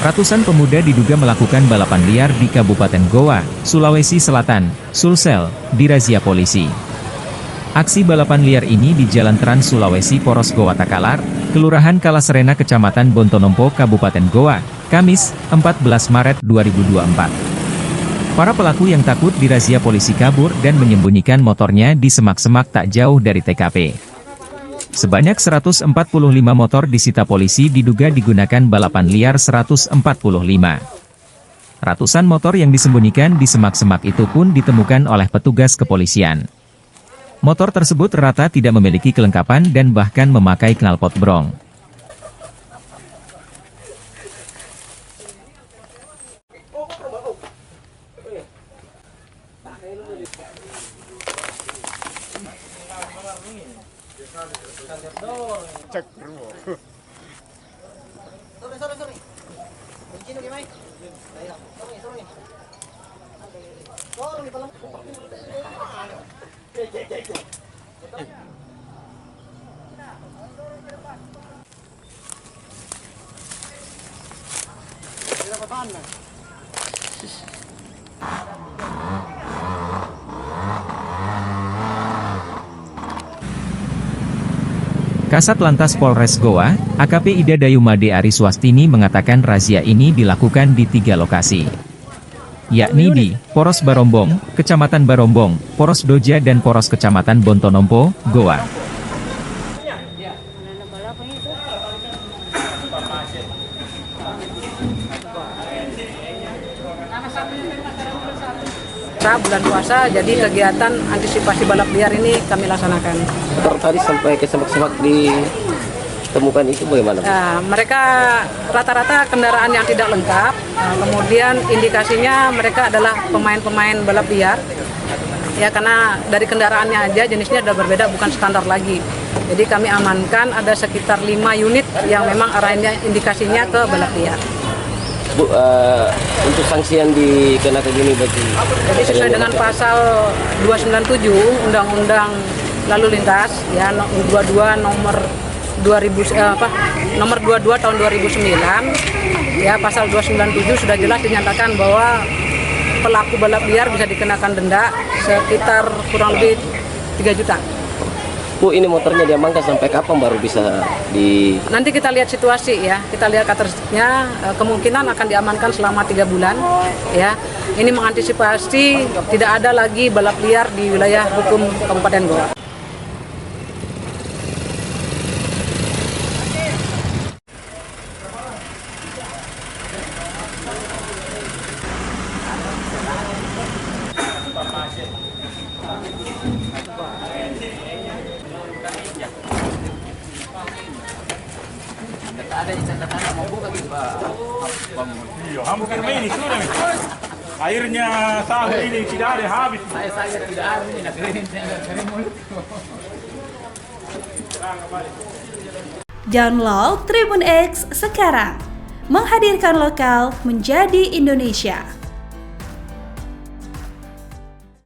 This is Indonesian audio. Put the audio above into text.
Ratusan pemuda diduga melakukan balapan liar di Kabupaten Goa, Sulawesi Selatan, Sulsel, dirazia polisi. Aksi balapan liar ini di Jalan Trans Sulawesi Poros Goa Takalar, Kelurahan Kalaserena Kecamatan Bontonompo Kabupaten Goa, Kamis, 14 Maret 2024. Para pelaku yang takut dirazia polisi kabur dan menyembunyikan motornya di semak-semak tak jauh dari TKP. Sebanyak 145 motor disita polisi diduga digunakan balapan liar 145. Ratusan motor yang disembunyikan di semak-semak itu pun ditemukan oleh petugas kepolisian. Motor tersebut rata tidak memiliki kelengkapan dan bahkan memakai knalpot brong. Cek dulu. Sorry. Kunci nu gimana? Sorry. Sorry palang. Kasat Lantas Polres Goa, AKP Ida Dayumade Ariswastini mengatakan razia ini dilakukan di 3 lokasi, yakni di Poros Barombong, Kecamatan Barombong, Poros Doja dan Poros Kecamatan Bontonompo, Goa. Bulan puasa, jadi kegiatan antisipasi balap liar ini kami laksanakan. Motor tadi sampai ke semak-semak ditemukan itu bagaimana? Nah, mereka rata-rata kendaraan yang tidak lengkap, kemudian indikasinya mereka adalah pemain-pemain balap liar. Ya, karena dari kendaraannya aja jenisnya sudah berbeda, bukan standar lagi. Jadi kami amankan ada sekitar 5 unit yang memang arahnya indikasinya ke balap liar. Bu, untuk sanksi yang dikenakan ini bagi... Jadi sesuai dengan pasal 297 Undang-Undang Lalu Lintas, ya 22 nomor 2000 nomor 22 tahun 2009, ya pasal 297 sudah jelas dinyatakan bahwa pelaku balap liar bisa dikenakan denda sekitar kurang lebih 3 juta. Bu, ini motornya diamankan sampai kapan baru bisa di... Nanti kita lihat situasi ya, kita lihat karakteristiknya, kemungkinan akan diamankan selama 3 bulan. Ya, ini mengantisipasi tidak ada lagi balap liar di wilayah hukum Kabupaten Goa. Ada catatan mau buka gitu Pak. Iya, hampir ini sudah nih. Airnya sahur ini tidak ada habis. Saya tidak ada ini, nak kering mulut. Download Tribun X sekarang, menghadirkan lokal menjadi Indonesia.